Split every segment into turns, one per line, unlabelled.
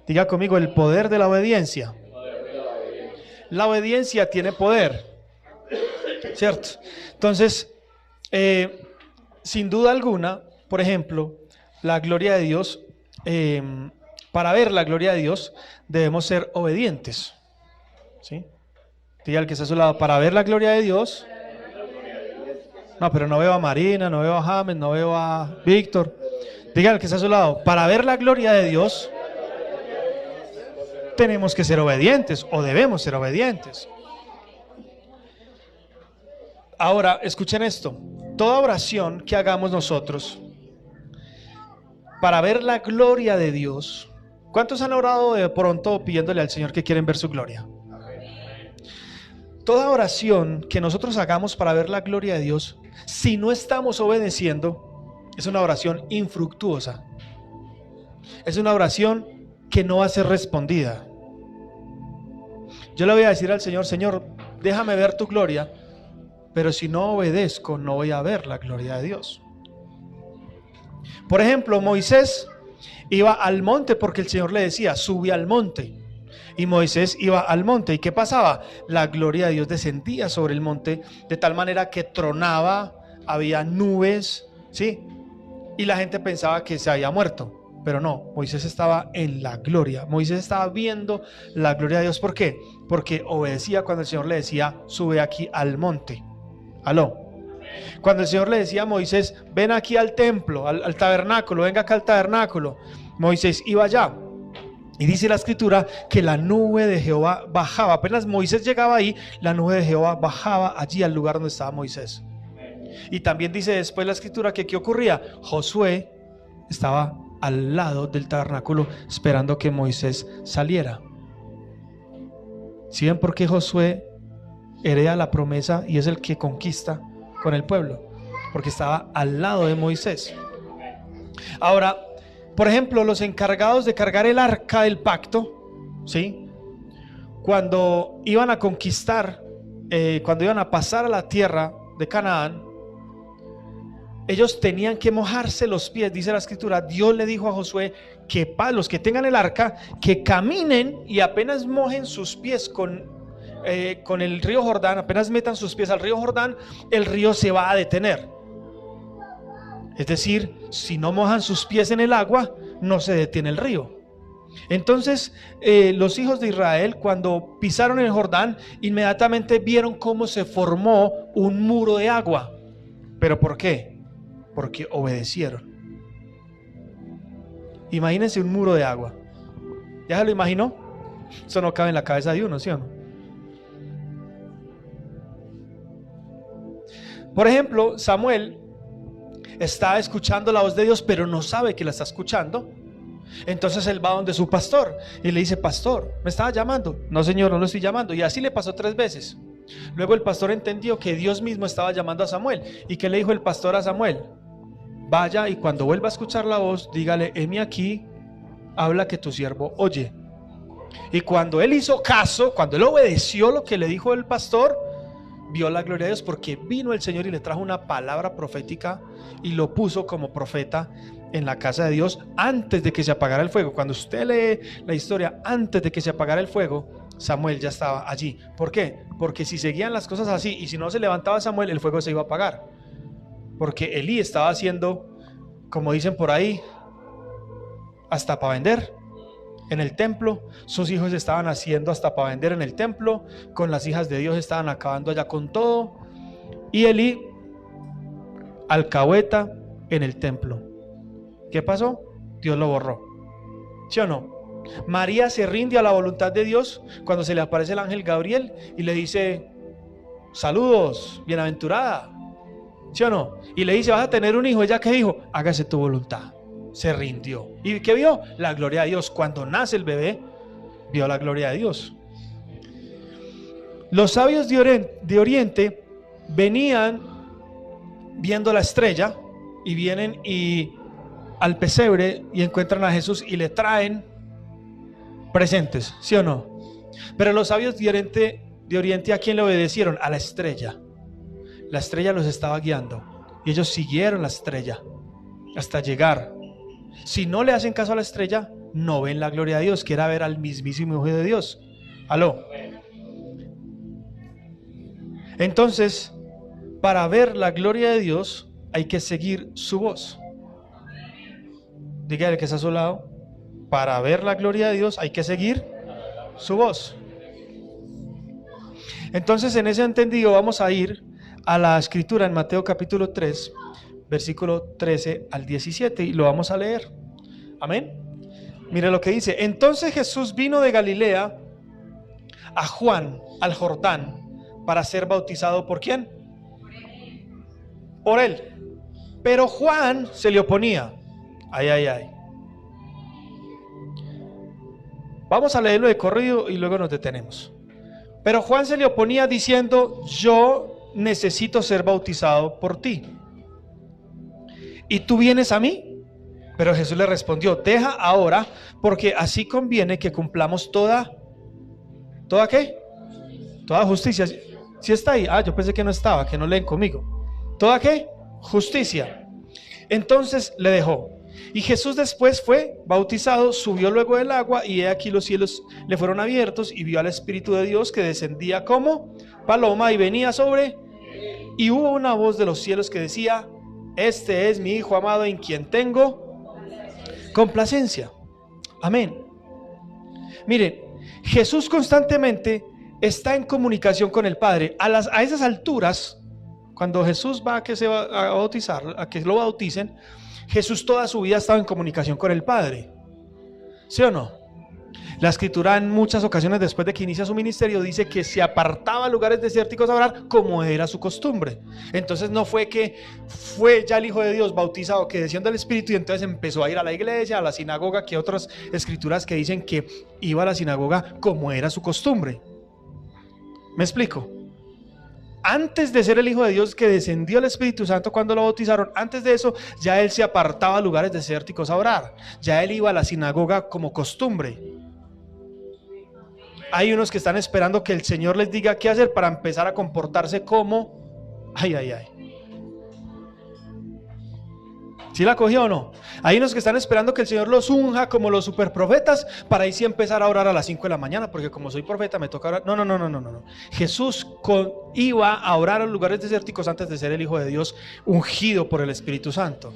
Diga conmigo, el poder de la obediencia. La obediencia tiene poder, ¿cierto? Entonces, sin duda alguna, por ejemplo, la gloria de Dios, para ver la gloria de Dios, debemos ser obedientes, ¿sí? Diga al que está a su lado, para ver la gloria de Dios. No, pero no veo a Marina, no veo a James, no veo a Víctor. Diga al que está a su lado, para ver la gloria de Dios, tenemos que ser obedientes o debemos ser obedientes. Ahora, escuchen esto. Toda oración que hagamos nosotros para ver la gloria de Dios, ¿cuántos han orado de pronto pidiéndole al Señor que quieren ver su gloria? Toda oración que nosotros hagamos para ver la gloria de Dios, si no estamos obedeciendo, es una oración infructuosa. Es una oración que no va a ser respondida. Yo le voy a decir al Señor, Señor, déjame ver tu gloria, pero si no obedezco, no voy a ver la gloria de Dios. Por ejemplo, Moisés iba al monte porque el Señor le decía, sube al monte. Y Moisés iba al monte. ¿Y qué pasaba? La gloria de Dios descendía sobre el monte de tal manera que tronaba, había nubes, ¿sí? Y la gente pensaba que se había muerto. Pero no, Moisés estaba en la gloria. Moisés estaba viendo la gloria de Dios. ¿Por qué? Porque obedecía cuando el Señor le decía, sube aquí al monte. ¿Aló? Cuando el Señor le decía a Moisés, ven aquí al templo, al tabernáculo, venga acá al tabernáculo, Moisés iba allá. Y dice la escritura que la nube de Jehová bajaba. Apenas Moisés llegaba ahí, la nube de Jehová bajaba allí al lugar donde estaba Moisés. Y también dice después la escritura que ¿qué ocurría? Josué estaba al lado del tabernáculo esperando que Moisés saliera. ¿Sí ven por qué Josué hereda la promesa y es el que conquista con el pueblo? Porque estaba al lado de Moisés. Ahora, por ejemplo, los encargados de cargar el arca del pacto, ¿sí? Cuando iban a conquistar, cuando iban a pasar a la tierra de Canaán, ellos tenían que mojarse los pies. Dice la escritura, Dios le dijo a Josué que para los que tengan el arca, que caminen y apenas mojen sus pies con el río Jordán, apenas metan sus pies al río Jordán, el río se va a detener. Es decir, si no mojan sus pies en el agua, no se detiene el río. Entonces, los hijos de Israel, cuando pisaron el Jordán, inmediatamente vieron cómo se formó un muro de agua. ¿Pero por qué? Porque obedecieron. Imagínense un muro de agua. ¿Ya se lo imaginó? Eso no cabe en la cabeza de uno, ¿sí o no? Por ejemplo, Samuel está escuchando la voz de Dios, pero no sabe que la está escuchando. Entonces él va donde su pastor y le dice, pastor, ¿me estaba llamando? No, señor, no lo estoy llamando. Y así le pasó 3 veces. Luego el pastor entendió que Dios mismo estaba llamando a Samuel. ¿Y qué le dijo el pastor a Samuel? Vaya y cuando vuelva a escuchar la voz, dígale, heme aquí, habla que tu siervo oye. Y cuando él hizo caso, cuando él obedeció lo que le dijo el pastor, vio la gloria de Dios, porque vino el Señor y le trajo una palabra profética y lo puso como profeta en la casa de Dios antes de que se apagara el fuego. Cuando usted lee la historia, antes de que se apagara el fuego, Samuel ya estaba allí. ¿Por qué? Porque si seguían las cosas así y si no se levantaba Samuel, el fuego se iba a apagar. Porque Elí estaba haciendo, como dicen por ahí, hasta para vender en el templo. Sus hijos estaban haciendo hasta para vender en el templo. Con las hijas de Dios estaban acabando allá con todo. Y Elí, alcahueta en el templo. ¿Qué pasó? Dios lo borró. ¿Sí o no? María se rinde a la voluntad de Dios cuando se le aparece el ángel Gabriel y le dice, saludos, bienaventurada. ¿Sí o no? Y le dice, vas a tener un hijo. ¿Ella qué dijo? Hágase tu voluntad. Se rindió. ¿Y qué vio? La gloria de Dios. Cuando nace el bebé, vio la gloria de Dios. Los sabios de Oriente venían viendo la estrella y vienen al pesebre y encuentran a Jesús y le traen presentes, ¿sí o no? Pero los sabios de Oriente, ¿a quién le obedecieron? A la estrella. La estrella los estaba guiando y ellos siguieron la estrella hasta llegar. Si no le hacen caso a la estrella, no ven la gloria de Dios. Quiera ver al mismísimo Hijo de Dios. ¿Aló? Entonces, para ver la gloria de Dios hay que seguir su voz. Dígale que está a su lado. Para ver la gloria de Dios hay que seguir su voz. Entonces, en ese entendido vamos a ir a la escritura en Mateo capítulo 3, versículo 13 al 17, y lo vamos a leer. Amén. Mire lo que dice. Entonces Jesús vino de Galilea a Juan, al Jordán, para ser bautizado. ¿Por quién? Por él. Pero Juan se le oponía. Ay, ay, ay. Vamos a leerlo de corrido y luego nos detenemos. Pero Juan se le oponía diciendo: yo necesito ser bautizado por ti, ¿y tú vienes a mí? Pero Jesús le respondió: deja ahora, porque así conviene que cumplamos ¿toda qué? Toda justicia. ¿Sí está ahí? Ah, yo pensé que no estaba, que no leen conmigo. ¿Toda qué? Justicia. Entonces le dejó. Y Jesús después fue bautizado, subió luego del agua, y he aquí los cielos le fueron abiertos, y vio al Espíritu de Dios que descendía como paloma y venía sobre. Y hubo una voz de los cielos que decía: este es mi Hijo amado, en quien tengo complacencia. Amén. Miren, Jesús constantemente está en comunicación con el Padre. A esas alturas, cuando Jesús va a que se va a bautizar, a que lo bauticen, Jesús toda su vida ha estado en comunicación con el Padre. ¿Sí o no? La Escritura en muchas ocasiones, después de que inicia su ministerio, dice que se apartaba a lugares desérticos a orar, como era su costumbre. Entonces no fue que fue ya el Hijo de Dios bautizado, que descendió del Espíritu, y entonces empezó a ir a la iglesia, a la sinagoga, que otras escrituras que dicen que iba a la sinagoga como era su costumbre. ¿Me explico? Antes de ser el Hijo de Dios, que descendió el Espíritu Santo cuando lo bautizaron, antes de eso ya él se apartaba a lugares desérticos a orar. Ya él iba a la sinagoga como costumbre. Hay unos que están esperando que el Señor les diga qué hacer para empezar a comportarse como... Ay, ay, ay. ¿Sí la cogió o no? Hay unos que están esperando que el Señor los unja como los superprofetas, para ahí sí empezar a orar a las 5 de la mañana, porque como soy profeta me toca orar. No. Jesús iba a orar a lugares desérticos antes de ser el Hijo de Dios, ungido por el Espíritu Santo.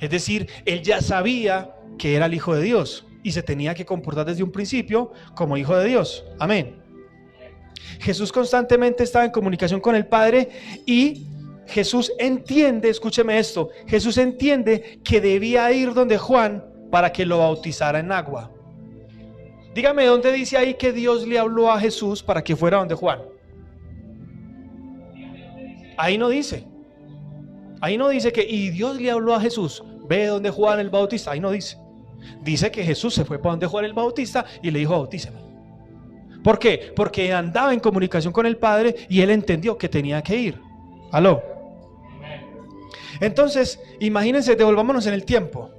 Es decir, él ya sabía que era el Hijo de Dios y se tenía que comportar desde un principio como Hijo de Dios. Amén. Jesús constantemente estaba en comunicación con el Padre, y Jesús entiende, escúcheme esto, Jesús entiende que debía ir donde Juan para que lo bautizara en agua. Dígame, ¿dónde dice ahí que Dios le habló a Jesús para que fuera donde Juan? Ahí no dice. Ahí no dice que y Dios le habló a Jesús, ve donde Juan el Bautista. Ahí no dice. Dice que Jesús se fue para donde Juan el Bautista y le dijo: bautíceme. ¿Por qué? Porque andaba en comunicación con el Padre y él entendió que tenía que ir. ¿Aló? Entonces, imagínense, devolvámonos en el tiempo.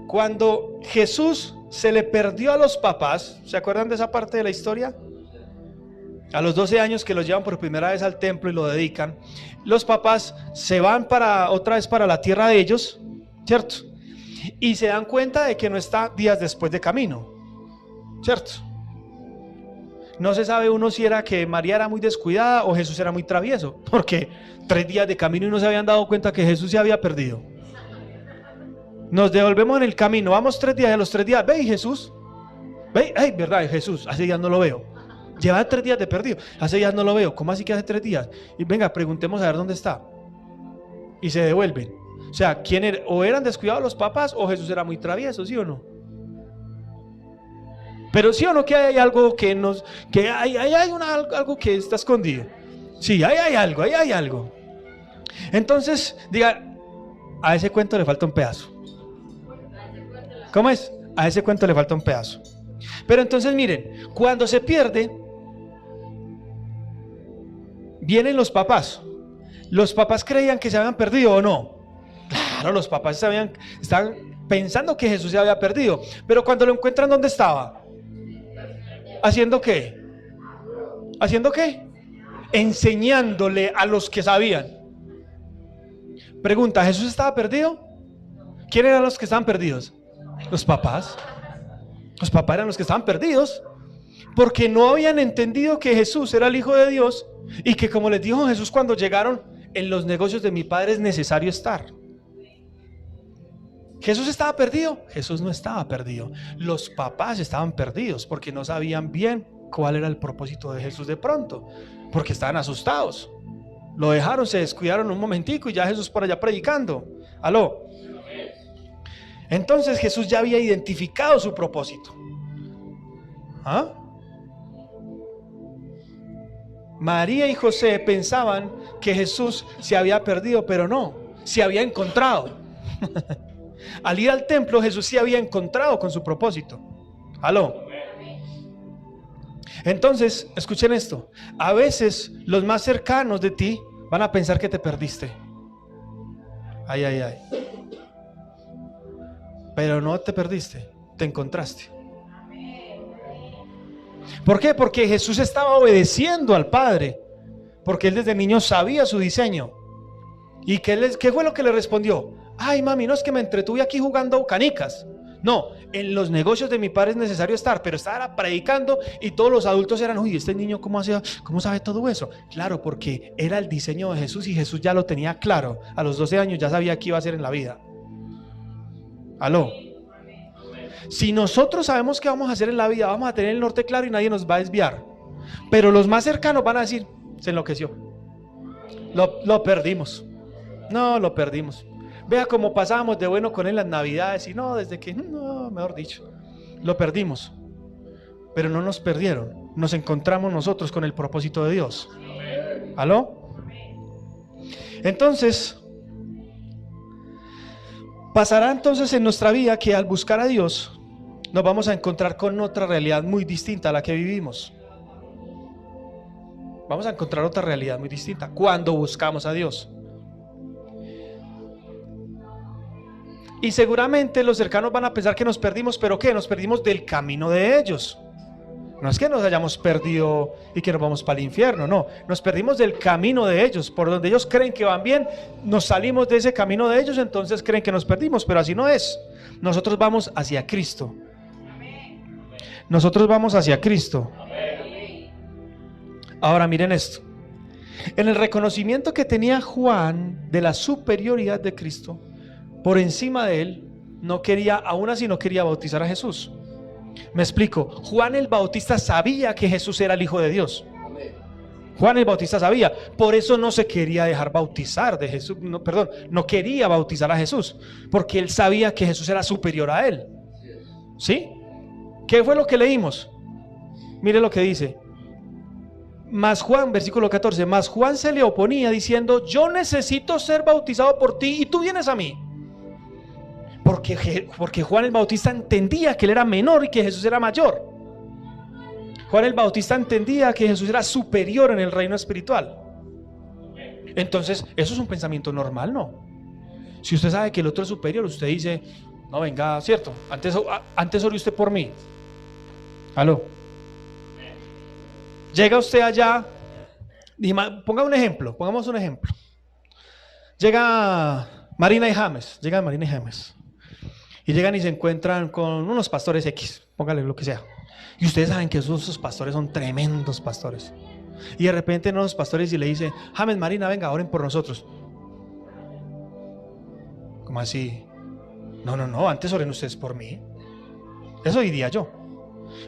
Cuando Jesús se le perdió a los papás, ¿se acuerdan de esa parte de la historia? A los 12 años, que los llevan por primera vez al templo y lo dedican, los papás se van otra vez para la tierra de ellos, ¿cierto? Y se dan cuenta de que no está días después de camino, ¿cierto? No se sabe uno si era que María era muy descuidada o Jesús era muy travieso, porque 3 días de camino y no se habían dado cuenta que Jesús se había perdido. Nos devolvemos en el camino, vamos 3 días, y a los 3 días, ve, Jesús, ve, ay, verdad, Jesús, hace días no lo veo. Lleva 3 días de perdido, hace días no lo veo. ¿Cómo así que hace 3 días? Y venga, preguntemos a ver dónde está. Y se devuelven. O sea, ¿quién era? O eran descuidados los papás, o Jesús era muy travieso, ¿sí o no? Pero sí o no, que hay algo que hay algo que está escondido. Sí, hay algo. Entonces, diga, a ese cuento le falta un pedazo. ¿Cómo es? A ese cuento le falta un pedazo. Pero entonces miren, cuando se pierde, vienen los papás. ¿Los papás creían que se habían perdido o no? Claro, los papás estaban pensando que Jesús se había perdido. Pero cuando lo encuentran, ¿dónde estaba? ¿Haciendo qué? ¿Haciendo qué? Enseñándole a los que sabían. Pregunta, ¿Jesús estaba perdido? ¿Quién eran los que estaban perdidos? Los papás. Los papás eran los que estaban perdidos porque no habían entendido que Jesús era el Hijo de Dios y que, como les dijo Jesús cuando llegaron, en los negocios de mi Padre es necesario estar. ¿Jesús estaba perdido? Jesús no estaba perdido. Los papás estaban perdidos porque no sabían bien cuál era el propósito de Jesús de pronto, porque estaban asustados. Lo dejaron, se descuidaron un momentico y ya Jesús por allá predicando. ¿Aló? Entonces Jesús ya había identificado su propósito. ¿Ah? María y José pensaban que Jesús se había perdido, pero no, se había encontrado. Al ir al templo, Jesús se había encontrado con su propósito. ¿Aló? Entonces, escuchen esto. A veces los más cercanos de ti van a pensar que te perdiste. Ay, ay, ay. Pero no te perdiste, te encontraste. ¿Por qué? Porque Jesús estaba obedeciendo al Padre, porque él desde niño sabía su diseño. ¿Y qué fue lo que le respondió? Ay, mami, no es que me entretuve aquí jugando canicas. No, en los negocios de mi Padre es necesario estar, pero estaba predicando y todos los adultos eran, uy, este niño ¿cómo sabe todo eso? Claro, porque era el diseño de Jesús y Jesús ya lo tenía claro. A los 12 años ya sabía qué iba a hacer en la vida. ¿Aló? Si nosotros sabemos qué vamos a hacer en la vida, vamos a tener el norte claro y nadie nos va a desviar. Pero los más cercanos van a decir, se enloqueció. Lo perdimos. No, lo perdimos. Vea cómo pasábamos de bueno con él las navidades y no, desde que, no, mejor dicho, lo perdimos. Pero no nos perdieron, nos encontramos nosotros con el propósito de Dios. ¿Aló? Entonces, pasará entonces en nuestra vida que al buscar a Dios, nos vamos a encontrar con otra realidad muy distinta a la que vivimos. Vamos a encontrar otra realidad muy distinta cuando buscamos a Dios. Y seguramente los cercanos van a pensar que nos perdimos, pero ¿qué? Nos perdimos del camino de ellos. No es que nos hayamos perdido y que nos vamos para el infierno, no. Nos perdimos del camino de ellos, por donde ellos creen que van bien, nos salimos de ese camino de ellos, entonces creen que nos perdimos, pero así no es. Nosotros vamos hacia Cristo. Nosotros vamos hacia Cristo. Ahora miren esto. En el reconocimiento que tenía Juan de la superioridad de Cristo, por encima de él, aún así no quería bautizar a Jesús. Me explico. Juan el Bautista sabía que Jesús era el Hijo de Dios. Juan el Bautista sabía, por eso no se quería dejar bautizar de Jesús, no quería bautizar a Jesús, porque él sabía que Jesús era superior a él. ¿Sí? ¿Qué fue lo que leímos? Mire lo que dice. Mas Juan, versículo 14, mas Juan se le oponía diciendo, yo necesito ser bautizado por ti y tú vienes a mí. Porque Juan el Bautista entendía que él era menor y que Jesús era mayor. Juan el Bautista entendía que Jesús era superior en el reino espiritual. Entonces, eso es un pensamiento normal, ¿no? Si usted sabe que el otro es superior, usted dice, no, venga, cierto, antes ore usted por mí. ¿Aló? Llega usted allá, pongamos un ejemplo. Llega Marina y James. Y llegan y se encuentran con unos pastores X, póngale lo que sea. Y ustedes saben que esos pastores son tremendos pastores. Y de repente unos pastores y le dicen, James, Marina, venga, oren por nosotros. ¿Cómo así? No, antes oren ustedes por mí. Eso diría yo.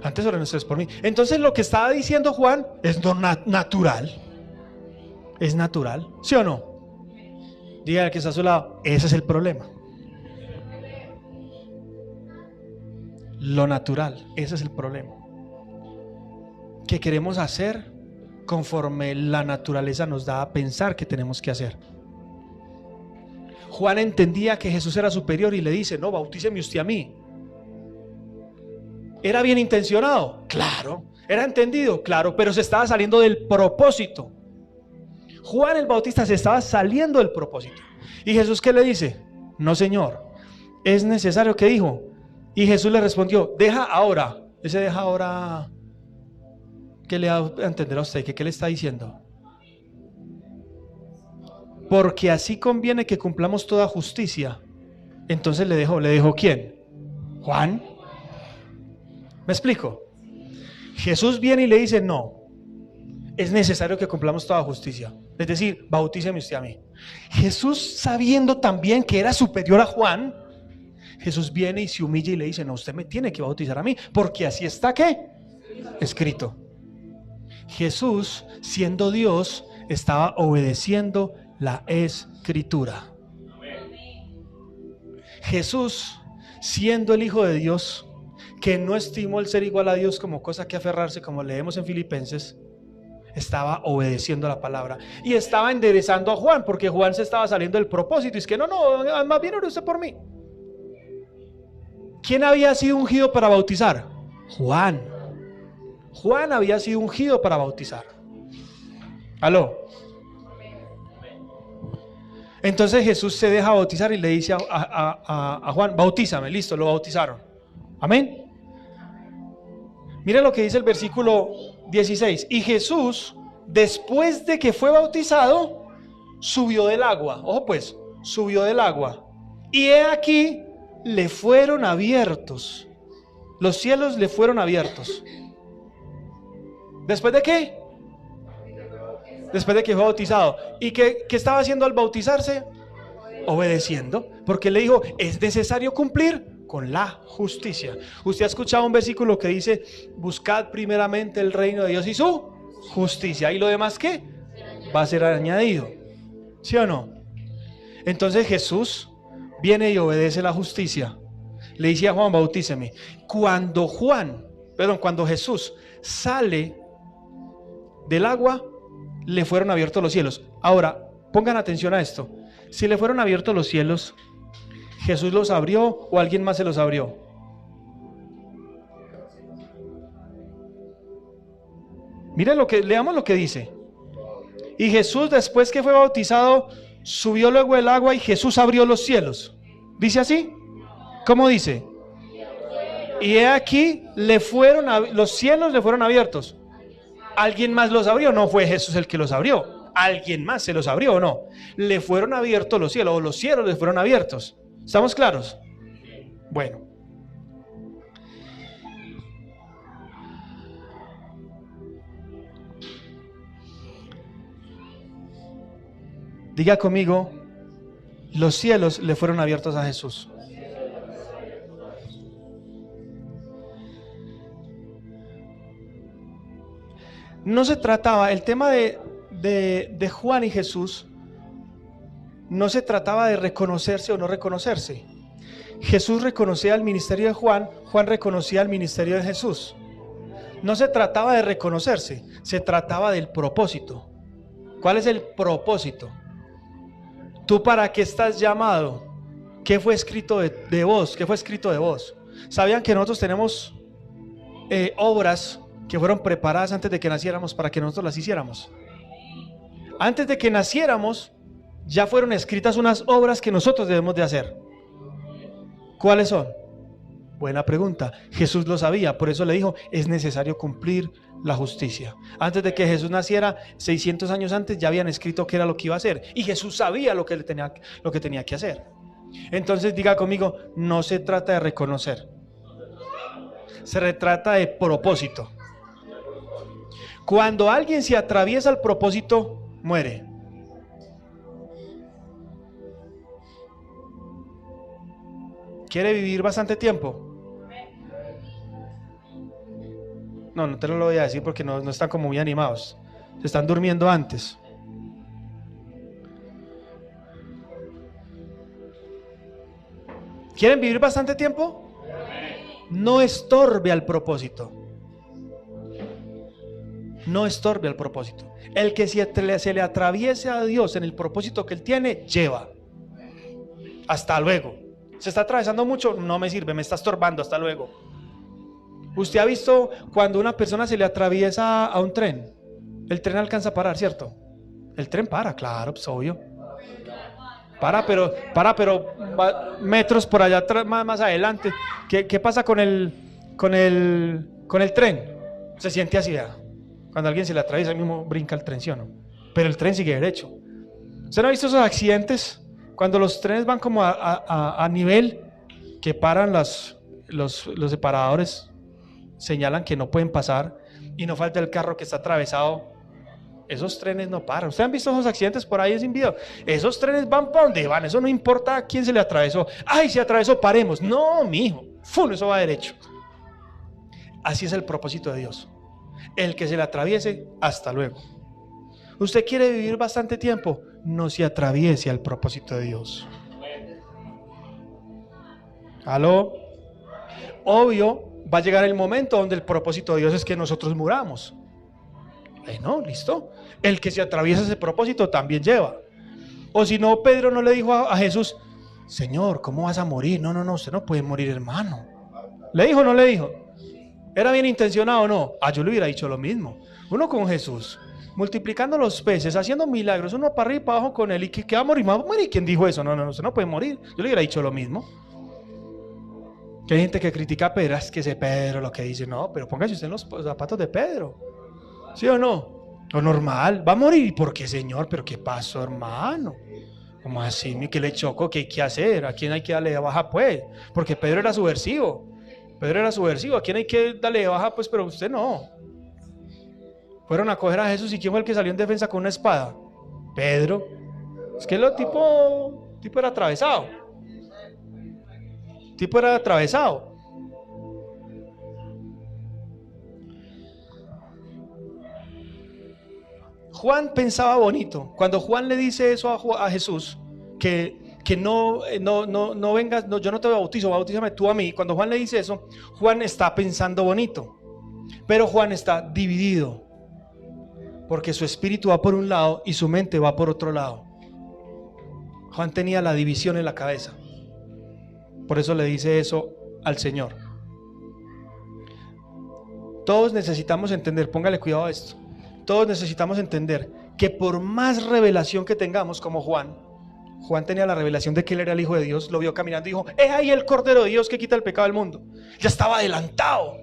Antes oren ustedes por mí. Entonces lo que estaba diciendo Juan es natural. Es natural, ¿sí o no? Dígale que está a su lado, ese es el problema. Lo natural, ese es el problema. Que queremos hacer conforme la naturaleza nos da a pensar que tenemos que hacer. Juan entendía que Jesús era superior y le dice, no, bautíceme usted a mí. ¿Era bien intencionado? Claro. ¿Era entendido? Claro, pero se estaba saliendo del propósito. Juan el Bautista se estaba saliendo del propósito. ¿Y Jesús qué le dice? No, Señor, es necesario. ¿Qué dijo? Y Jesús le respondió, deja ahora. Ese deja ahora, ¿qué le da a entender a usted? ¿Qué le está diciendo? Porque así conviene que cumplamos toda justicia. Entonces le dejó ¿quién? Juan. ¿Me explico? Jesús viene y le dice, no, es necesario que cumplamos toda justicia. Es decir, bautíceme usted a mí. Jesús, sabiendo también que era superior a Juan, Jesús viene y se humilla y le dice, no, usted me tiene que bautizar a mí, porque así está, ¿qué? Escrito. Jesús, siendo Dios, estaba obedeciendo la Escritura. Jesús, siendo el Hijo de Dios, que no estimó el ser igual a Dios como cosa que aferrarse, como leemos en Filipenses, estaba obedeciendo la palabra y estaba enderezando a Juan, porque Juan se estaba saliendo del propósito. Y es que no, más bien ore usted por mí. ¿Quién había sido ungido para bautizar? Juan. Juan había sido ungido para bautizar. ¿Aló? Entonces Jesús se deja bautizar y le dice a Juan, bautízame. Listo, lo bautizaron. Amén. Mira lo que dice el versículo 16. Y Jesús, después de que fue bautizado, subió del agua. Ojo pues, subió del agua. Y he aquí, le fueron abiertos. Los cielos le fueron abiertos. ¿Después de qué? Después de que fue bautizado. ¿Y qué estaba haciendo al bautizarse? Obedeciendo. Porque le dijo, es necesario cumplir con la justicia. Usted ha escuchado un versículo que dice, buscad primeramente el reino de Dios y su justicia. ¿Y lo demás qué? Va a ser añadido. ¿Sí o no? Entonces Jesús viene y obedece la justicia. Le dice a Juan, bautíceme. Cuando Jesús sale del agua, le fueron abiertos los cielos. Ahora, pongan atención a esto. Si le fueron abiertos los cielos, ¿Jesús los abrió o alguien más se los abrió? Miren leamos lo que dice. Y Jesús, después que fue bautizado, subió luego el agua y Jesús abrió los cielos. ¿Dice así? ¿Cómo dice? Y he aquí, los cielos le fueron abiertos. ¿Alguien más los abrió? No fue Jesús el que los abrió. ¿Alguien más se los abrió o no? Le fueron abiertos los cielos, o los cielos le fueron abiertos. ¿Estamos claros? Bueno. Diga conmigo, los cielos le fueron abiertos a Jesús. No se trataba, el tema de Juan y Jesús, no se trataba de reconocerse o no reconocerse. Jesús reconocía el ministerio de Juan, Juan reconocía el ministerio de Jesús. No se trataba de reconocerse, se trataba del propósito. ¿Cuál es el propósito? ¿Tú para qué estás llamado? ¿Qué fue escrito de vos? ¿Qué fue escrito de vos? ¿Sabían que nosotros tenemos obras que fueron preparadas antes de que naciéramos para que nosotros las hiciéramos? Antes de que naciéramos, ya fueron escritas unas obras que nosotros debemos de hacer. ¿Cuáles son? Buena pregunta. Jesús lo sabía, por eso le dijo, es necesario cumplir la justicia. Antes de que Jesús naciera, 600 años antes, ya habían escrito qué era lo que iba a hacer. Y Jesús sabía lo que tenía que hacer. Entonces diga conmigo, no se trata de reconocer. Se trata de propósito. Cuando alguien se atraviesa el propósito, muere. ¿Quiere vivir bastante tiempo? No te lo voy a decir porque no están como muy animados. Se están durmiendo antes. ¿Quieren vivir bastante tiempo? No estorbe al propósito. No estorbe al propósito. El que se le atraviese a Dios en el propósito que Él tiene, lleva. Hasta luego. Se está atravesando mucho, no me sirve, me está estorbando, hasta luego. Usted ha visto cuando una persona se le atraviesa a un tren, el tren alcanza a parar, ¿cierto? El tren para, claro, pues obvio. Para, pero metros por allá más adelante. ¿Qué pasa con el tren? Se siente así, ¿verdad? Cuando alguien se le atraviesa, el mismo brinca el tren, ¿sí o no? Pero el tren sigue derecho. ¿Usted no ha visto esos accidentes? Cuando los trenes van como a nivel que paran los separadores, señalan que no pueden pasar y no falta el carro que está atravesado. Esos trenes no paran. ¿Ustedes han visto esos accidentes por ahí sin video? Esos trenes van para donde van. Eso no importa a quién se le atravesó. ¡Ay, se atravesó! Paremos. No, mijo. ¡Fum! Eso va derecho. Así es el propósito de Dios. El que se le atraviese, hasta luego. ¿Usted quiere vivir bastante tiempo? No se atraviese al propósito de Dios. ¿Aló? Obvio, va a llegar el momento donde el propósito de Dios es que nosotros muramos. No, listo. El que se atraviesa ese propósito también lleva. O si no, Pedro no le dijo a Jesús: Señor, ¿cómo vas a morir? No, usted no puede morir, hermano. ¿Le dijo o no le dijo? ¿Era bien intencionado o no? Yo le hubiera dicho lo mismo. Uno con Jesús, multiplicando los peces, haciendo milagros, uno para arriba y para abajo con él, y que va a morir, ¿quién dijo eso? No, usted no puede morir. Yo le hubiera dicho lo mismo. Que hay gente que critica a Pedro, es que ese Pedro lo que dice, no, pero póngase usted en los zapatos de Pedro. ¿Sí o no? Lo normal, va a morir. ¿Y por qué, Señor? ¿Pero qué pasó, hermano? ¿Cómo así? ¿Qué le chocó? ¿Qué hay que hacer? ¿A quién hay que darle de baja, pues? Porque Pedro era subversivo. ¿A quién hay que darle de baja, pues? Pero usted no. Fueron a coger a Jesús, ¿y quién fue el que salió en defensa con una espada? Pedro. Es que el tipo era atravesado. Juan pensaba bonito. Cuando Juan le dice eso a Jesús, que no vengas, no, yo no te bautizo, bautízame tú a mí. Cuando Juan le dice eso, Juan está pensando bonito, pero Juan está dividido, porque su espíritu va por un lado y su mente va por otro lado. Juan tenía la división en la cabeza. Por eso le dice eso al Señor. Todos necesitamos entender, póngale cuidado a esto. Todos necesitamos entender que por más revelación que tengamos, como Juan tenía la revelación de que él era el Hijo de Dios, lo vio caminando y dijo: ¡es ahí el Cordero de Dios que quita el pecado del mundo! Ya estaba adelantado.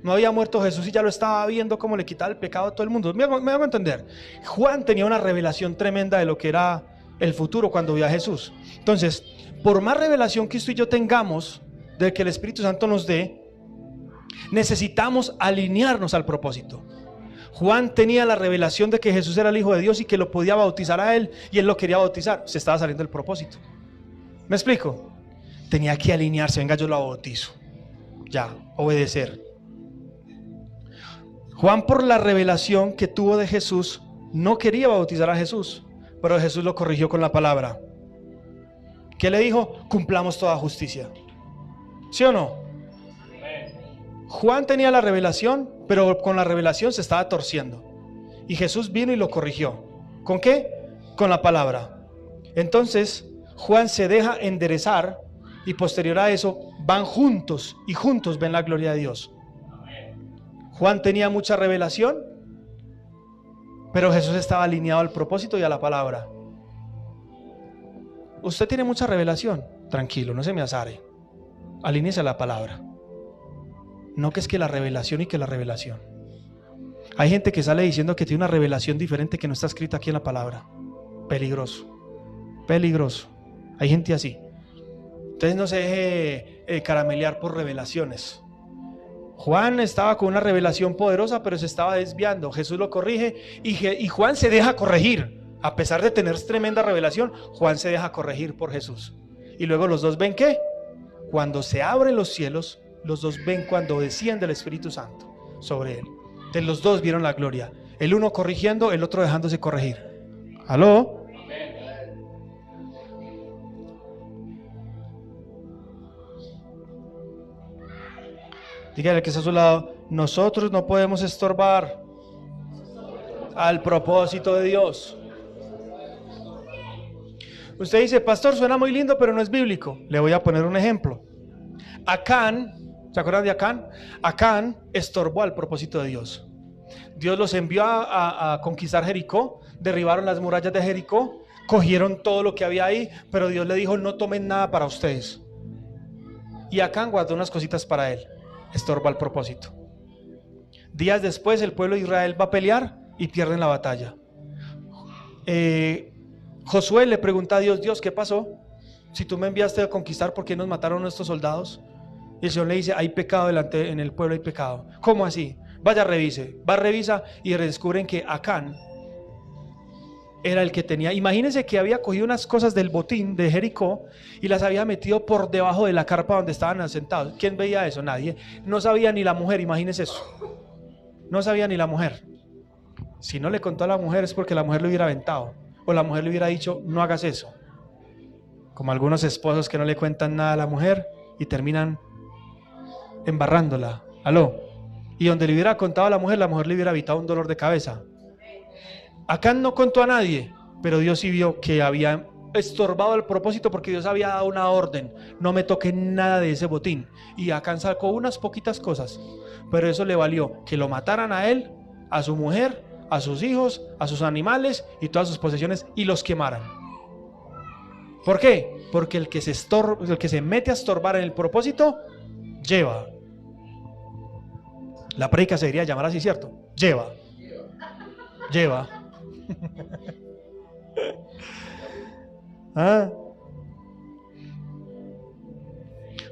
No había muerto Jesús y ya lo estaba viendo cómo le quitaba el pecado a todo el mundo. Me hago entender. Juan tenía una revelación tremenda de lo que era el futuro cuando vio a Jesús. Entonces, por más revelación que usted y yo tengamos de que el Espíritu Santo nos dé, necesitamos alinearnos al propósito. Juan tenía la revelación de que Jesús era el Hijo de Dios y que lo podía bautizar a él, y él lo quería bautizar. Se estaba saliendo del propósito. ¿Me explico? Tenía que alinearse. Venga, yo lo bautizo. Ya, obedecer. Juan, por la revelación que tuvo de Jesús, no quería bautizar a Jesús, pero Jesús lo corrigió con la palabra. ¿Qué le dijo? Cumplamos toda justicia. ¿Sí o no? Juan tenía la revelación, pero con la revelación se estaba torciendo. Y Jesús vino y lo corrigió. ¿Con qué? Con la palabra. Entonces, Juan se deja enderezar y posterior a eso van juntos y juntos ven la gloria de Dios. Juan tenía mucha revelación, pero Jesús estaba alineado al propósito y a la palabra. Usted tiene mucha revelación, tranquilo, no se me azare. Alíñese a la palabra. No que es que la revelación y que la revelación. Hay gente que sale diciendo que tiene una revelación diferente que no está escrita aquí en la palabra. Peligroso. Peligroso. Hay gente así. Entonces no se deje caramelear por revelaciones. Juan estaba con una revelación poderosa, pero se estaba desviando. Jesús lo corrige y Juan se deja corregir. A pesar de tener tremenda revelación, Juan se deja corregir por Jesús. Y luego los dos ven ¿qué? Cuando se abren los cielos, los dos ven cuando desciende el Espíritu Santo sobre él. Entonces los dos vieron la gloria. El uno corrigiendo, el otro dejándose corregir. ¿Aló? Dígale que está a su lado: nosotros no podemos estorbar al propósito de Dios. Usted dice: pastor, suena muy lindo, pero no es bíblico. Le voy a poner un ejemplo. Acán, ¿se acuerdan de Acán? Acán estorbó al propósito de Dios. Dios los envió a conquistar Jericó, derribaron las murallas de Jericó, cogieron todo lo que había ahí, pero Dios le dijo: no tomen nada para ustedes. Y Acán guardó unas cositas para él. Estorbó al propósito. Días después el pueblo de Israel va a pelear y pierden la batalla. Josué le pregunta a Dios: Dios, ¿qué pasó? Si tú me enviaste a conquistar, ¿por qué nos mataron estos soldados? Y el Señor le dice: hay pecado delante, en el pueblo hay pecado. ¿Cómo así? Vaya, revise. Va, revisa y descubren que Acán era el que tenía. Imagínense que había cogido unas cosas del botín de Jericó y las había metido por debajo de la carpa donde estaban sentados. ¿Quién veía eso? Nadie. No sabía ni la mujer, imagínense eso. No sabía ni la mujer. Si no le contó a la mujer es porque la mujer lo hubiera aventado, o la mujer le hubiera dicho: no hagas eso. Como algunos esposos que no le cuentan nada a la mujer y terminan embarrándola. ¿Aló? Y donde le hubiera contado a la mujer le hubiera evitado un dolor de cabeza. Acán no contó a nadie, pero Dios sí vio que había estorbado el propósito, porque Dios había dado una orden: no me toquen nada de ese botín. Y Acán sacó unas poquitas cosas, pero eso le valió que lo mataran a él, a su mujer, a sus hijos, a sus animales y todas sus posesiones, y los quemaran. ¿Por qué? Porque el que se mete a estorbar en el propósito, lleva. La prédica se debería llamar así, ¿cierto? Lleva.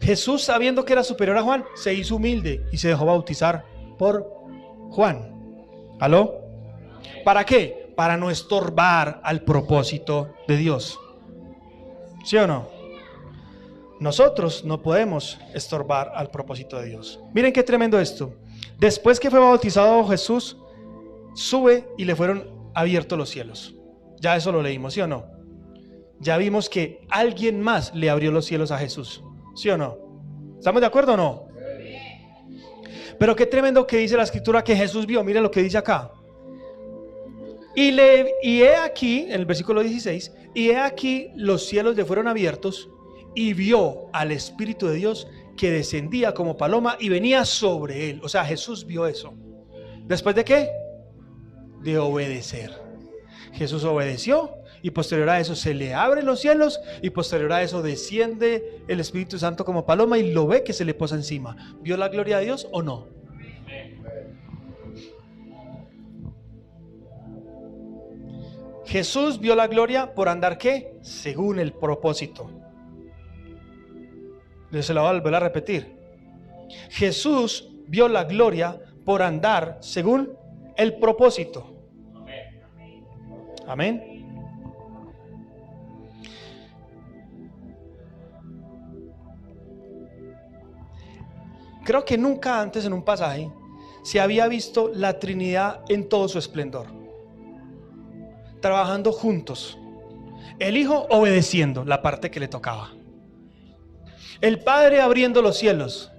Jesús, sabiendo que era superior a Juan, se hizo humilde y se dejó bautizar por Juan. ¿Aló? ¿Para qué? Para no estorbar al propósito de Dios. ¿Sí o no? Nosotros no podemos estorbar al propósito de Dios. Miren qué tremendo esto. Después que fue bautizado Jesús, sube y le fueron abiertos los cielos. Ya eso lo leímos, ¿sí o no? Ya vimos que alguien más le abrió los cielos a Jesús, ¿sí o no? ¿Estamos de acuerdo o no? Pero qué tremendo que dice la escritura que Jesús vio. Miren lo que dice acá. Y he aquí, en el versículo 16, y he aquí los cielos le fueron abiertos, y vio al Espíritu de Dios que descendía como paloma y venía sobre él. O sea, Jesús vio eso. ¿Después de qué? De obedecer. Jesús obedeció, y posterior a eso se le abren los cielos, y posterior a eso desciende el Espíritu Santo como paloma y lo ve que se le posa encima. ¿Vio la gloria de Dios o no? Jesús vio la gloria por andar, ¿qué? Según el propósito. Se la voy a volver a repetir. Jesús vio la gloria por andar según el propósito. Amén. Creo que nunca antes en un pasaje se había visto la Trinidad en todo su esplendor, trabajando juntos. El Hijo obedeciendo la parte que le tocaba, el Padre abriendo los cielos,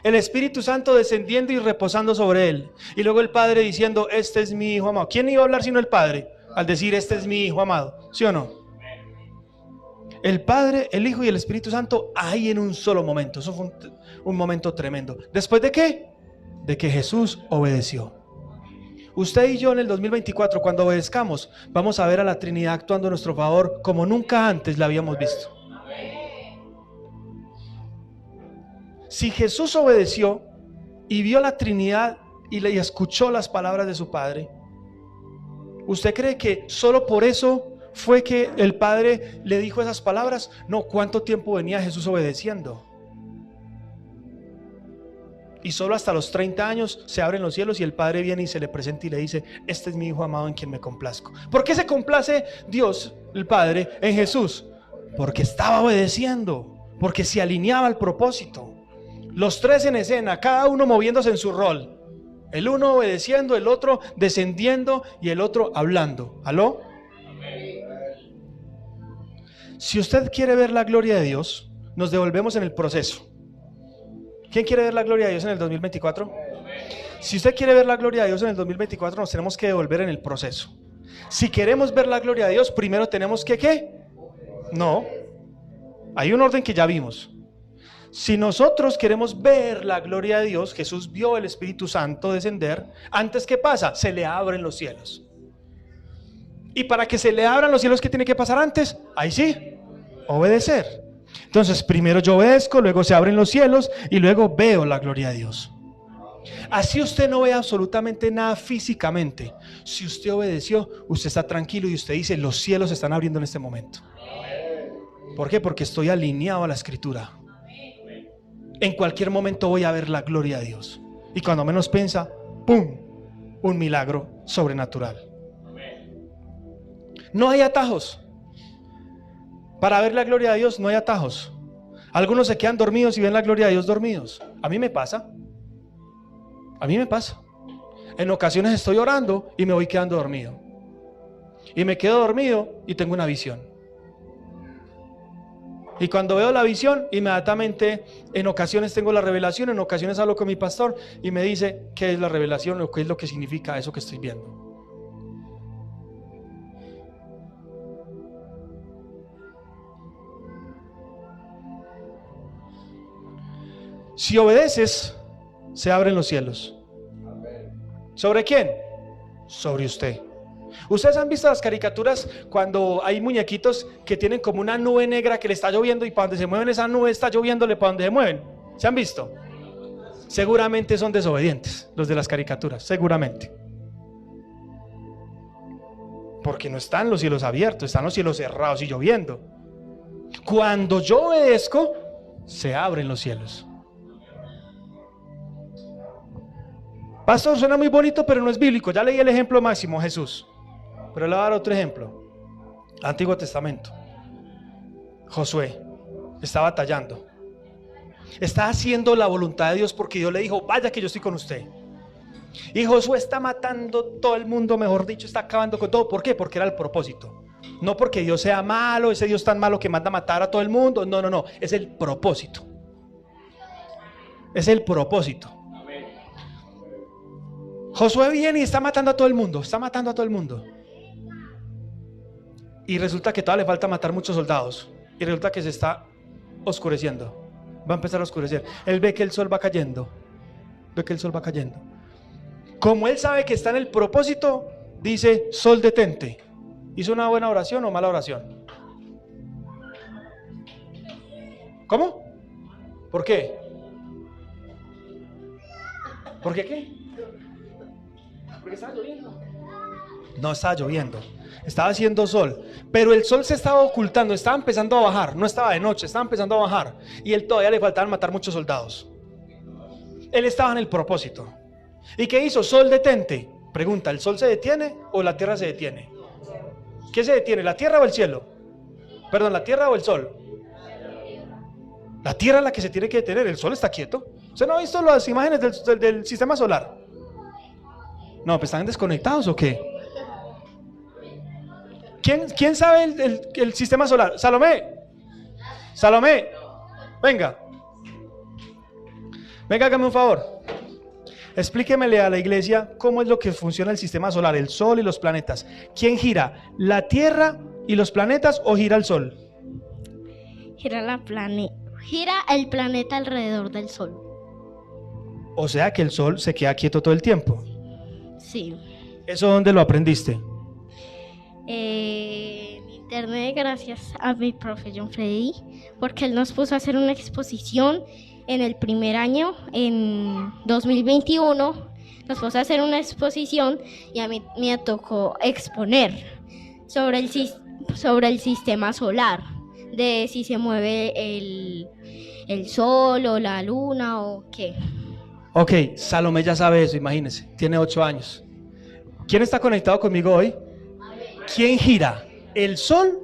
el Espíritu Santo descendiendo y reposando sobre él, y luego el Padre diciendo: este es mi Hijo amado. ¿Quién iba a hablar sino el Padre al decir: este es mi Hijo amado? ¿Sí o no? El Padre, el Hijo y el Espíritu Santo ahí en un solo momento. Eso fue un momento tremendo. ¿Después de qué? De que Jesús obedeció. Usted y yo en el 2024, cuando obedezcamos, vamos a ver a la Trinidad actuando a nuestro favor como nunca antes la habíamos visto. Si Jesús obedeció y vio la Trinidad y escuchó las palabras de su Padre, ¿usted cree que solo por eso fue que el Padre le dijo esas palabras? No, ¿cuánto tiempo venía Jesús obedeciendo? Y solo hasta los 30 años se abren los cielos y el Padre viene y se le presenta y le dice: este es mi Hijo amado en quien me complazco. ¿Por qué se complace Dios, el Padre, en Jesús? Porque estaba obedeciendo, porque se alineaba al propósito. Los tres en escena, cada uno moviéndose en su rol. El uno obedeciendo, el otro descendiendo y el otro hablando. ¿Aló? Si usted quiere ver la gloria de Dios, nos devolvemos en el proceso. ¿Quién quiere ver la gloria de Dios en el 2024? Si usted quiere ver la gloria de Dios en el 2024, nos tenemos que devolver en el proceso. Si queremos ver la gloria de Dios, primero tenemos que ¿qué? No, hay un orden que ya vimos. Si nosotros queremos ver la gloria de Dios, Jesús vio el Espíritu Santo descender. Antes, ¿qué pasa? Se le abren los cielos. Y para que se le abran los cielos, ¿qué tiene que pasar antes? Ahí sí, obedecer. Entonces primero yo obedezco, luego se abren los cielos y luego veo la gloria de Dios. Así usted no ve absolutamente nada físicamente. Si usted obedeció, usted está tranquilo y usted dice: los cielos se están abriendo en este momento. ¿Por qué? Porque estoy alineado a la Escritura. En cualquier momento voy a ver la gloria de Dios. Y cuando menos piensa, ¡pum!, un milagro sobrenatural. No hay atajos. Para ver la gloria de Dios no hay atajos. Algunos se quedan dormidos y ven la gloria de Dios dormidos. A mí me pasa. A mí me pasa. En ocasiones estoy orando y me voy quedando dormido. Y me quedo dormido y tengo una visión. Y cuando veo la visión, inmediatamente, en ocasiones tengo la revelación, en ocasiones hablo con mi pastor y me dice qué es la revelación o qué es lo que significa eso que estoy viendo. Si obedeces, se abren los cielos. ¿Sobre quién? Sobre usted. Ustedes han visto las caricaturas cuando hay muñequitos que tienen como una nube negra que le está lloviendo y para donde se mueven esa nube está lloviéndole para donde se mueven. ¿Se han visto? Seguramente son desobedientes los de las caricaturas, seguramente. Porque no están los cielos abiertos, están los cielos cerrados y lloviendo. Cuando yo obedezco, se abren los cielos. Pastor, suena muy bonito, pero no es bíblico. Ya leí el ejemplo máximo, Jesús. Pero le voy a dar otro ejemplo. Antiguo Testamento. Josué está batallando. Está haciendo la voluntad de Dios porque Dios le dijo: vaya que yo estoy con usted. Y Josué está matando todo el mundo, mejor dicho, está acabando con todo. ¿Por qué? Porque era el propósito. No porque Dios sea malo, ese Dios tan malo que manda a matar a todo el mundo. No, no, no. Es el propósito. Es el propósito. Josué viene y está matando a todo el mundo. Está matando a todo el mundo. Y resulta que todavía le falta matar muchos soldados. Y resulta que se está oscureciendo. Va a empezar a oscurecer. Él ve que el sol va cayendo. Ve que el sol va cayendo. Como él sabe que está en el propósito, dice: sol, detente. ¿Hizo una buena oración o mala oración? ¿Cómo? ¿Por qué? ¿Por qué qué? Porque estaba lloviendo. No estaba lloviendo, estaba haciendo sol, pero el sol se estaba ocultando, estaba empezando a bajar, no estaba de noche, estaba empezando a bajar, y él todavía le faltaban matar muchos soldados. Él estaba en el propósito. ¿Y qué hizo? Sol, detente. Pregunta: ¿el sol se detiene o la tierra se detiene? ¿Qué se detiene? ¿La tierra o el cielo? Perdón, ¿la tierra o el sol? La tierra es la que se tiene que detener, el sol está quieto. ¿Usted no ha visto las imágenes del sistema solar? No, pues ¿están desconectados o qué? ¿Quién sabe el sistema solar? Salomé. Salomé, venga. Venga, hágame un favor. Explíquemele a la iglesia cómo es lo que funciona el sistema solar, el sol y los planetas. ¿Quién gira? ¿La Tierra y los planetas o gira el sol?
Gira el planeta alrededor del sol.
O sea que el sol se queda quieto todo el tiempo.
Sí.
¿Eso dónde lo aprendiste?
En internet, gracias a mi profe John Freddy, porque él nos puso a hacer una exposición en el primer año, en 2021. Nos puso a hacer una exposición y a mí me tocó exponer sobre el sistema solar, de si se mueve el sol o la luna o qué.
Ok, Salomé ya sabe eso, imagínense, tiene 8 años. ¿Quién está conectado conmigo hoy? ¿Quién gira? ¿El sol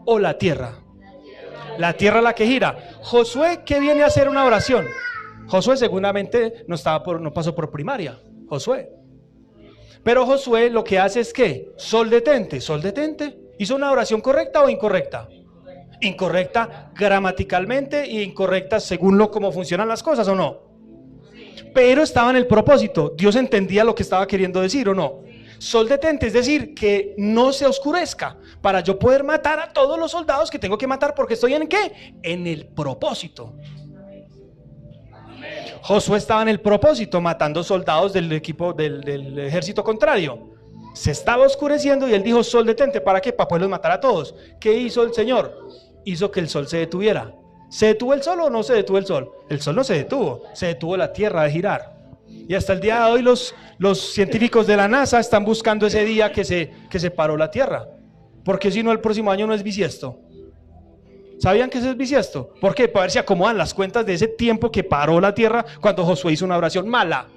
o la tierra? La tierra es la que gira. Josué, ¿qué viene a hacer una oración? Josué seguramente no pasó por primaria. Josué. Pero Josué lo que hace es que sol, detente, sol, detente. ¿Hizo una oración correcta o incorrecta? Incorrecta gramaticalmente y incorrecta según cómo funcionan las cosas, ¿o no? Pero estaba en el propósito. Dios entendía lo que estaba queriendo decir, ¿o no? Sol, detente, es decir, que no se oscurezca para yo poder matar a todos los soldados que tengo que matar, porque estoy ¿en qué? En el propósito. Josué estaba en el propósito, matando soldados del equipo del ejército contrario. Se estaba oscureciendo y él dijo: sol, detente. ¿Para qué? Para poderlos matar a todos. ¿Qué hizo el Señor? Hizo que el sol se detuviera. ¿Se detuvo el sol o no se detuvo el sol? El sol no se detuvo, se detuvo la tierra de girar. Y hasta el día de hoy los científicos de la NASA están buscando ese día que se paró la Tierra. Porque si no, el próximo año no es bisiesto. ¿Sabían que eso es bisiesto? ¿Por qué? Para ver si acomodan las cuentas de ese tiempo que paró la Tierra cuando Josué hizo una oración mala.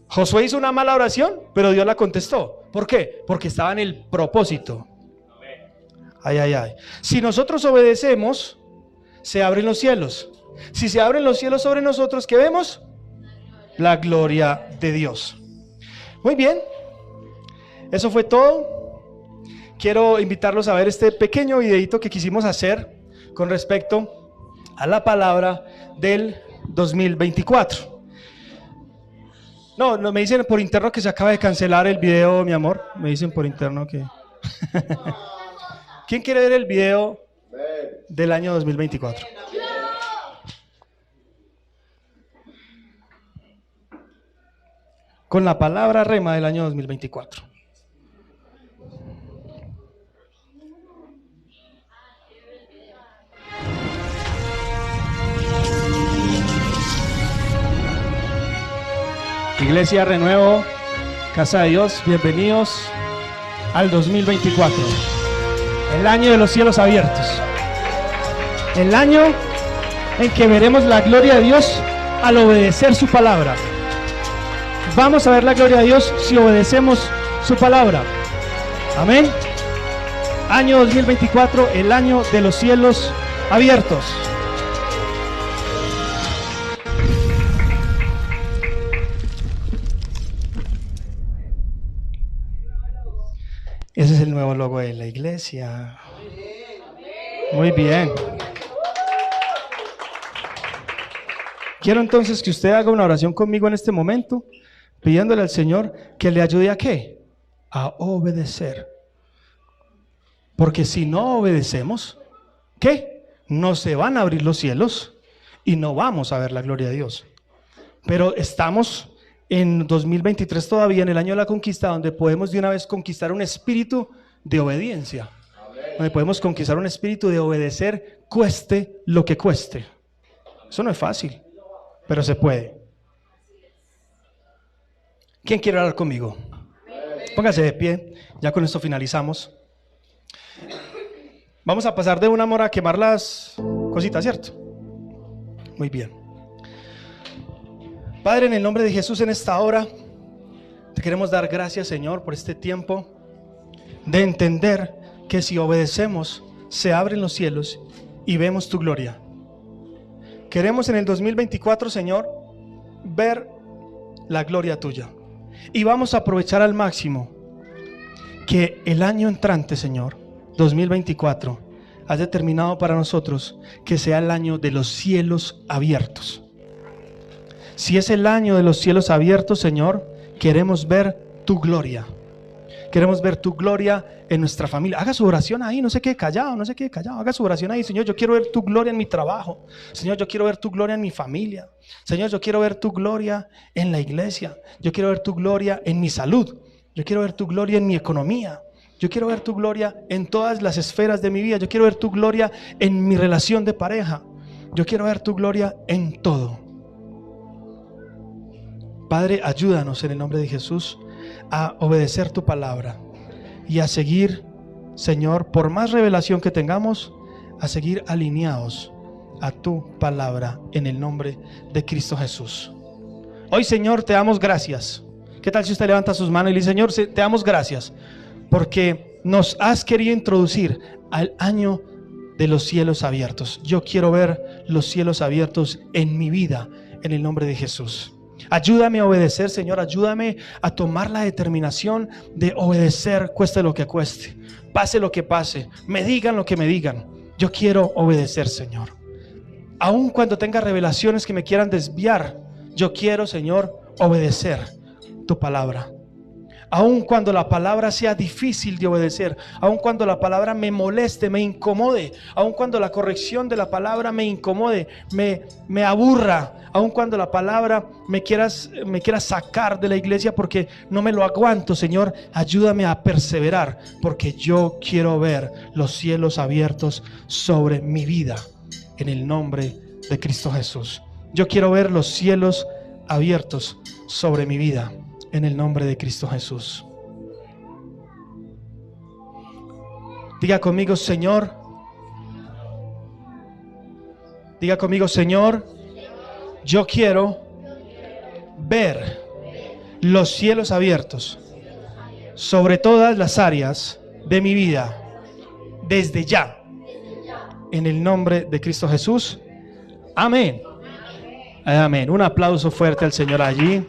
Josué hizo una mala oración, pero Dios la contestó. ¿Por qué? Porque estaba en el propósito. Ay, ay, ay. Si nosotros obedecemos, se abren los cielos. Si se abren los cielos sobre nosotros, ¿qué vemos? La gloria de Dios. Muy bien. Eso fue todo. Quiero invitarlos a ver este pequeño videito que quisimos hacer con respecto a la palabra del 2024. No, me dicen por interno que se acaba de cancelar el video, mi amor. Me dicen por interno que... ¿Quién quiere ver el video del año 2024? Con la palabra rema del año 2024. Iglesia Renuevo, Casa de Dios, bienvenidos al 2024, el año de los cielos abiertos, el año en que veremos la gloria de Dios al obedecer su palabra. Vamos a ver la gloria de Dios si obedecemos su palabra. Amén. Año 2024, el año de los cielos abiertos. Ese es el nuevo logo de la iglesia. Muy bien. Quiero entonces que usted haga una oración conmigo en este momento, pidiéndole al Señor que le ayude a ¿qué? A obedecer. Porque si no obedecemos, ¿qué? No se van a abrir los cielos y no vamos a ver la gloria de Dios. Pero estamos en 2023 todavía, en el año de la conquista, donde podemos de una vez conquistar un espíritu de obediencia. Donde podemos conquistar un espíritu de obedecer, cueste lo que cueste. Eso no es fácil, pero se puede. ¿Quién quiere hablar conmigo? Póngase de pie, ya con esto finalizamos. Vamos a pasar de un amor a quemar las cositas, ¿cierto? Muy bien. Padre, en el nombre de Jesús, en esta hora te queremos dar gracias, Señor, por este tiempo de entender que si obedecemos, se abren los cielos y vemos tu gloria. Queremos en el 2024, Señor, ver la gloria tuya. Y vamos a aprovechar al máximo que el año entrante, Señor, 2024, has determinado para nosotros que sea el año de los cielos abiertos. Si es el año de los cielos abiertos, Señor, queremos ver tu gloria. Queremos ver tu gloria en nuestra familia. Haga su oración ahí, no se quede callado, Haga su oración ahí. Señor, yo quiero ver tu gloria en mi trabajo. Señor, yo quiero ver tu gloria en mi familia. Señor, yo quiero ver tu gloria en la iglesia. Yo quiero ver tu gloria en mi salud. Yo quiero ver tu gloria en mi economía. Yo quiero ver tu gloria en todas las esferas de mi vida. Yo quiero ver tu gloria en mi relación de pareja. Yo quiero ver tu gloria en todo. Padre, ayúdanos en el nombre de Jesús a obedecer tu palabra y a seguir, Señor, por más revelación que tengamos, a seguir alineados a tu palabra en el nombre de Cristo Jesús. Hoy, Señor, te damos gracias. ¿Qué tal si usted levanta sus manos y le dice: Señor, te damos gracias porque nos has querido introducir al año de los cielos abiertos? Yo quiero ver los cielos abiertos en mi vida en el nombre de Jesús. Ayúdame a obedecer, Señor, ayúdame a tomar la determinación de obedecer, cueste lo que cueste, pase lo que pase, me digan lo que me digan. Yo quiero obedecer, Señor. Aun cuando tenga revelaciones que me quieran desviar, yo quiero, Señor, obedecer tu palabra. Aun cuando la palabra sea difícil de obedecer, aun cuando la palabra me moleste, me incomode, aun cuando la corrección de la palabra me incomode, me aburra, aun cuando la palabra me quiera sacar de la iglesia porque no me lo aguanto, Señor, ayúdame a perseverar, porque yo quiero ver los cielos abiertos sobre mi vida, en el nombre de Cristo Jesús. Yo quiero ver los cielos abiertos sobre mi vida, en el nombre de Cristo Jesús. Diga conmigo, Señor. Diga conmigo, Señor, yo quiero ver los cielos abiertos sobre todas las áreas de mi vida, desde ya, en el nombre de Cristo Jesús. Amén. Amén. Un aplauso fuerte al Señor allí.